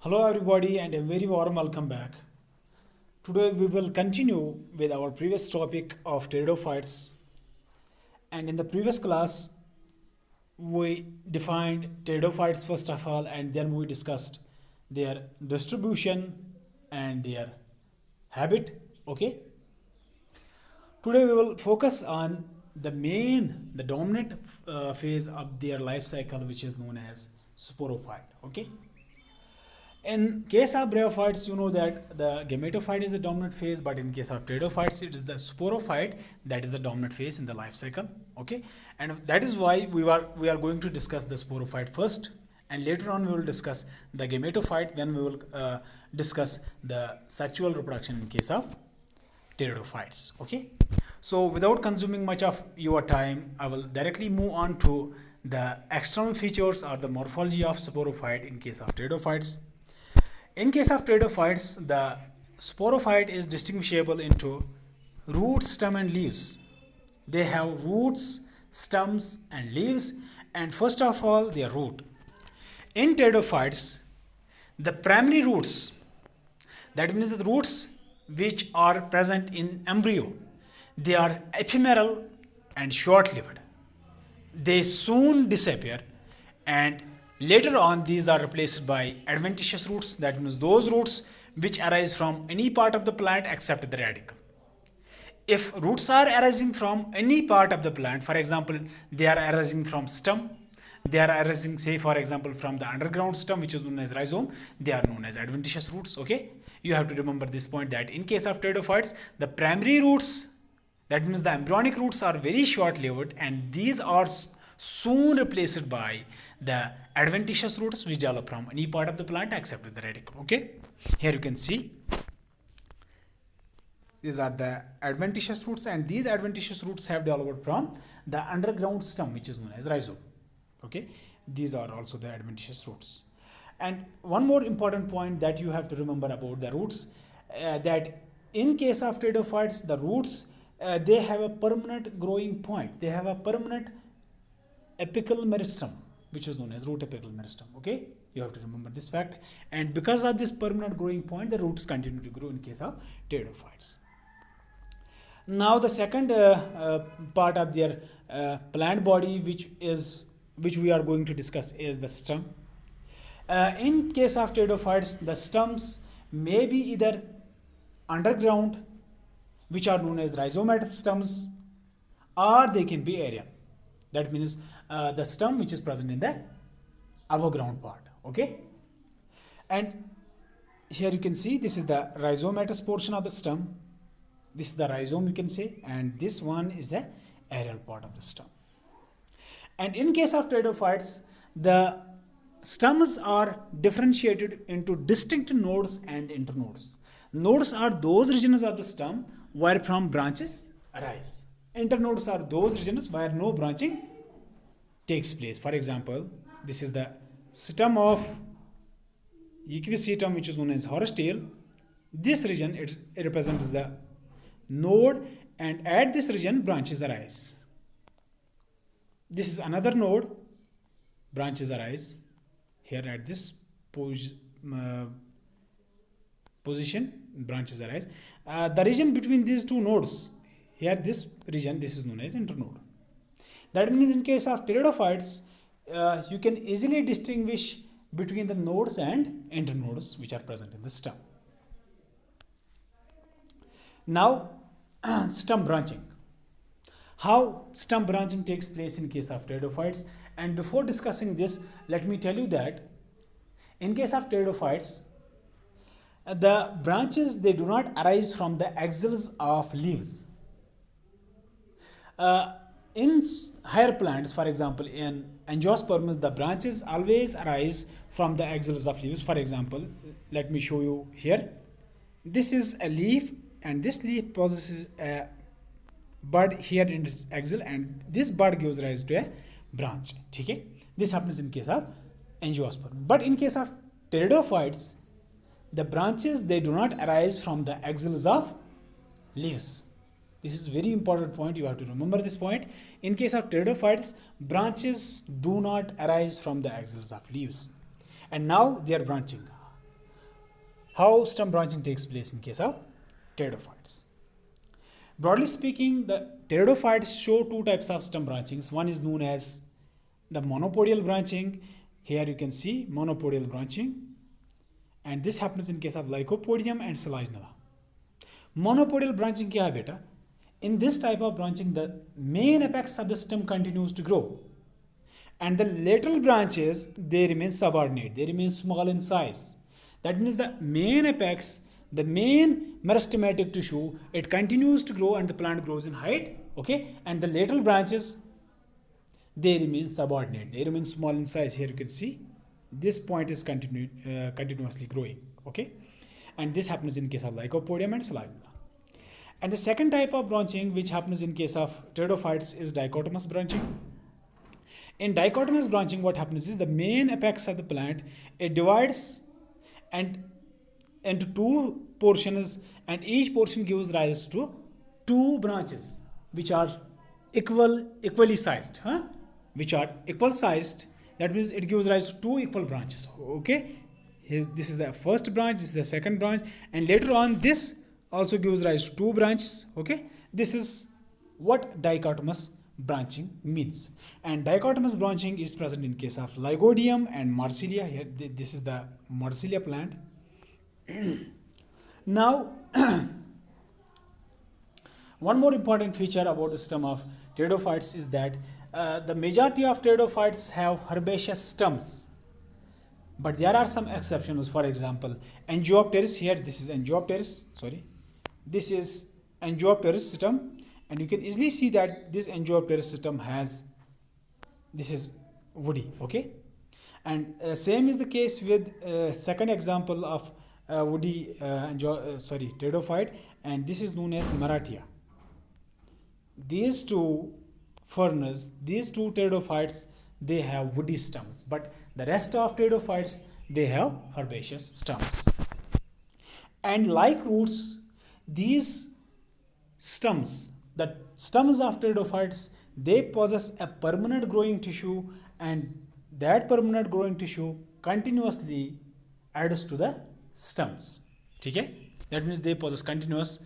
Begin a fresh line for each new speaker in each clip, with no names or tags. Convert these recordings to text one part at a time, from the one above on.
Hello everybody and a very warm welcome back. Today we will continue with our previous topic of pteridophytes, and in the previous class we defined pteridophytes first of all, and then we discussed their distribution and their habit. Okay, today we will focus on the dominant phase of their life cycle, which is known as sporophyte. Okay, in case of bryophytes, you know that the gametophyte is the dominant phase, but in case of pteridophytes, it is the sporophyte that is the dominant phase in the life cycle. Okay, and that is why we are going to discuss the sporophyte first, and later on we will discuss the gametophyte. Then we will discuss the sexual reproduction in case of pteridophytes. Okay, so without consuming much of your time, I will directly move on to the external features or the morphology of sporophyte in case of pteridophytes. In case of pteridophytes, the sporophyte is distinguishable into root, stem, and leaves. They have roots, stems, and leaves, and first of all, their root. In pteridophytes, the primary roots, that means the roots which are present in embryo, they are ephemeral and short-lived. They soon disappear, and later on these are replaced by adventitious roots, that means those roots which arise from any part of the plant except the radicle. If roots are arising from any part of the plant, for example, they are arising from stem, they are arising, say for example, from the underground stem, which is known as rhizome, they are known as adventitious roots. Okay, you have to remember this point, that in case of pteridophytes, the primary roots, that means the embryonic roots, are very short-lived, and these are soon replaced by the adventitious roots which develop from any part of the plant except the radicle. Okay, here you can see these are the adventitious roots, and these adventitious roots have developed from the underground stem, which is known as rhizome. Okay, these are also the adventitious roots. And one more important point that you have to remember about the roots, that in case of pteridophytes, the roots they have a permanent growing point. They have a permanent apical meristem, which is known as root apical meristem. Okay, you have to remember this fact, and because of this permanent growing point, the roots continue to grow in case of pteridophytes. Now the second part of their plant body, which we are going to discuss, is the stem. In case of pteridophytes, the stems may be either underground, which are known as rhizomatous stems, or they can be aerial. That means the stem which is present in the above ground part. Okay, and here you can see this is the rhizomatous portion of the stem. This is the rhizome, you can say, and this one is the aerial part of the stem. And in case of pteridophytes, the stems are differentiated into distinct nodes and internodes. Nodes are those regions of the stem where from branches arise. Internodes are those regions where no branching takes place. For example, this is the stem of equisetum, which is known as horse tail. This region, it represents the node, and at this region branches arise. This is another node, branches arise here at this position, branches arise. The region between these two nodes, here this region, this is known as internode. That means in case of pteridophytes, you can easily distinguish between the nodes and internodes which are present in the stem. Now, stem branching. How stem branching takes place in case of pteridophytes? And before discussing this, let me tell you that in case of pteridophytes, the branches, they do not arise from the axils of leaves. In higher plants, for example, in angiosperms, the branches always arise from the axils of leaves. For example, let me show you here. This is a leaf, and this leaf possesses a bud here in its axil, and this bud gives rise to a branch. Okay? This happens in case of angiosperm. But in case of pteridophytes, the branches, they do not arise from the axils of leaves. This is very important point. You have to remember this point. In case of pteridophytes, branches do not arise from the axils of leaves. And now they are branching. how stem branching takes place in case of pteridophytes. Broadly speaking, the pteridophytes show two types of stem branchings. One is known as the monopodial branching. Here you can see monopodial branching, and this happens in case of Lycopodium and Selaginella. Monopodial branching kya hai beta? In this type of branching, the main apex of the stem continues to grow, and the lateral branches, they remain subordinate, they remain small in size. That means the main apex, the main meristematic tissue, it continues to grow and the plant grows in height, okay, and the lateral branches, they remain subordinate, they remain small in size. Here you can see this point is continuously growing, okay, and this happens in case of Lycopodium and Selaginella. And the second type of branching which happens in case of pteridophytes is dichotomous branching. In dichotomous branching, what happens is the main apex of the plant, it divides and into two portions, and each portion gives rise to two branches which are equally sized, which are equal sized. That means it gives rise to two equal branches, okay. This is the first branch, this is the second branch, and later on this also gives rise to two branches, okay. This is what dichotomous branching means. And dichotomous branching is present in case of Lygodium and Marsilia. Here this is the Marsilia plant. Now one more important feature about the stem of pteridophytes is that the majority of pteridophytes have herbaceous stems, but there are some exceptions. For example, Angiopteris, here this is Angiopteris, this is Angiopteris stem, and you can easily see that this Angiopteris stem has, this is woody, okay. And same is the case with second example of woody pteridophyte, and this is known as Marathia. These two ferns, these two pteridophytes, they have woody stems, but the rest of pteridophytes, they have herbaceous stems. And like roots, these stems, the stems of pteridophytes, they possess a permanent growing tissue, and that permanent growing tissue continuously adds to the stems. Okay? That means they possess continuous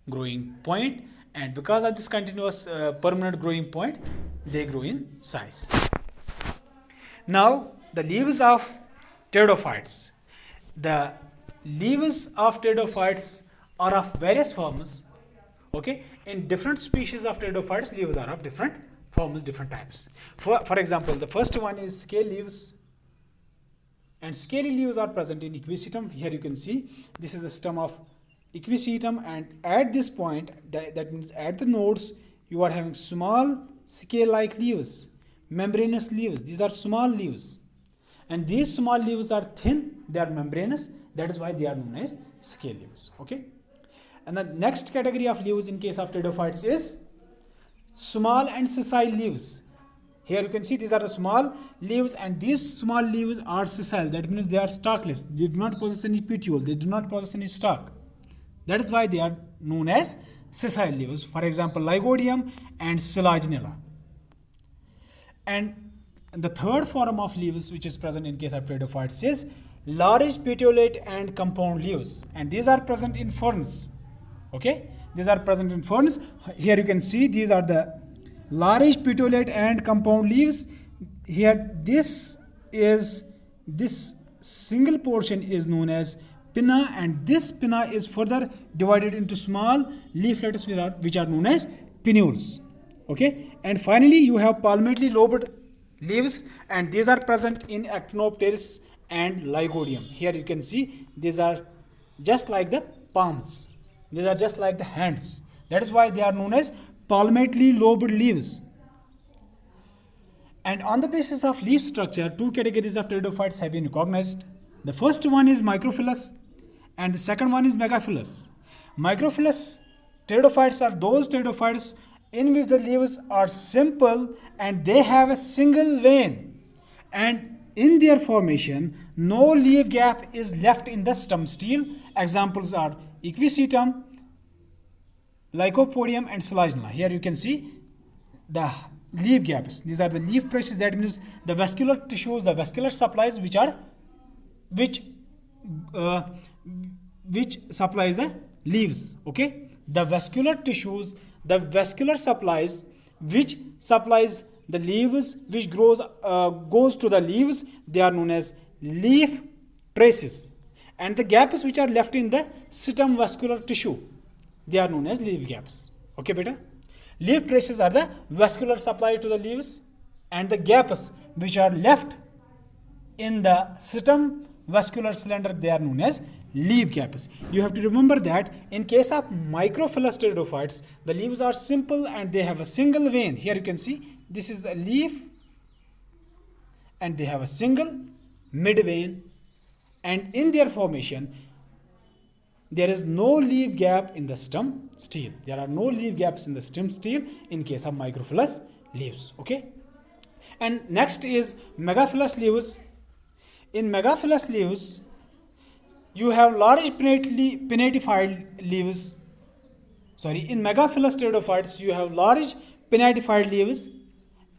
growing point, and because of this continuous permanent growing point, they grow in size. Now the leaves of pteridophytes. The leaves of pteridophytes are of various forms, okay. In different species of pteridophytes, leaves are of different forms, different types. For example, the first one is scale leaves, and scaly leaves are present in Equisetum. Here you can see this is the stem of Equisetum, and at this point, that means at the nodes, you are having small scale-like leaves, membranous leaves. These are small leaves, and these small leaves are thin, they are membranous, that is why they are known as scale leaves, okay. And the next category of leaves in case of pteridophytes is small and sessile leaves. Here you can see these are the small leaves, and these small leaves are sessile. That means they are stalkless. They do not possess any petiole. They do not possess any stalk. That is why they are known as sessile leaves. For example, Lygodium and Selaginella. And the third form of leaves which is present in case of pteridophytes is large petiolate and compound leaves, and these are present in ferns. Okay, these are present in ferns. Here you can see these are the large petiolate and compound leaves. Here this single portion is known as pinna, and this pinna is further divided into small leaflets which are known as pinnules. Okay, and finally you have palmately lobed leaves, and these are present in Actinopteris and Lygodium. Here you can see these are just like the palms. These are just like the hands. That is why they are known as palmately lobed leaves. And on the basis of leaf structure, two categories of pteridophytes have been recognized. The first one is microphyllous, and the second one is megaphyllous. Microphyllous pteridophytes are those pteridophytes in which the leaves are simple and they have a single vein, and in their formation no leaf gap is left in the stem stele. Examples are Equisetum, Lycopodium and Selaginella. Here you can see the leaf gaps. These are the leaf presses. That means the vascular tissues, the vascular supplies which uh, which supplies the leaves. Okay, the vascular tissues, the vascular supplies which supplies the leaves, which goes to the leaves, they are known as leaf traces, and the gaps which are left in the stem vascular tissue, they are known as leaf gaps. Okay beta, leaf traces are the vascular supply to the leaves, and the gaps which are left in the stem vascular cylinder, they are known as leaf gaps. You have to remember that in case of microphyllous pteridophytes, the leaves are simple and they have a single vein. Here you can see this is a leaf and they have a single mid vein, and in their formation there is no leaf gap in the stem stele. There are no leaf gaps in the stem stele in case of microphyllous leaves. Okay, and next is megaphyllous leaves. In megaphyllous leaves, you have large pinnatified leaves. In megaphyllous pteridophytes, you have large pinnatified leaves,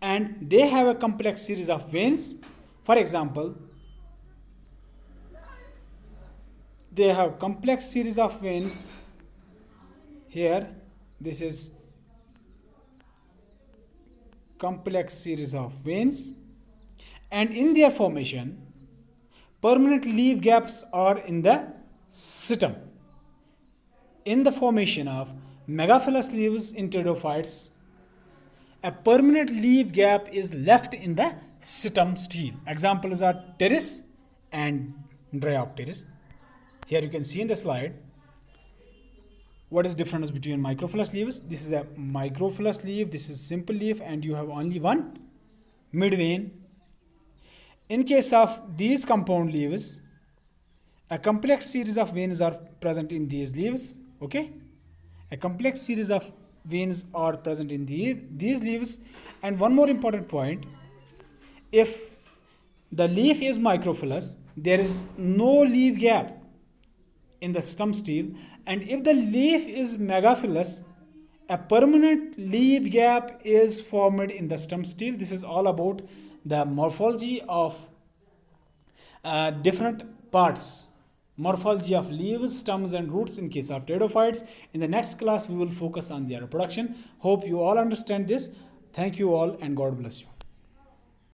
and they have a complex series of veins. For example, they have complex series of veins. Here, this is complex series of veins, and in their formation, permanent leaf gaps are in the stem. In the formation of megaphyllous leaves in pteridophytes, a permanent leaf gap is left in the stem stele. Examples are pteris and Dryopteris. Here you can see in the slide what is difference between microphyllous leaves. This is a microphyllous leaf, this is simple leaf, and you have only one mid vein. In case of these compound leaves, a complex series of veins are present in these leaves. Okay, a complex series of veins are present in these leaves. And one more important point, if the leaf is microphyllous, there is no leaf gap in the stem stele, and if the leaf is megaphyllous, a permanent leaf gap is formed in the stem stele. This is all about the morphology of different parts, morphology of leaves, stems and roots in case of pteridophytes. In the next class we will focus on their reproduction. Hope you all understand this. Thank you all and God bless you.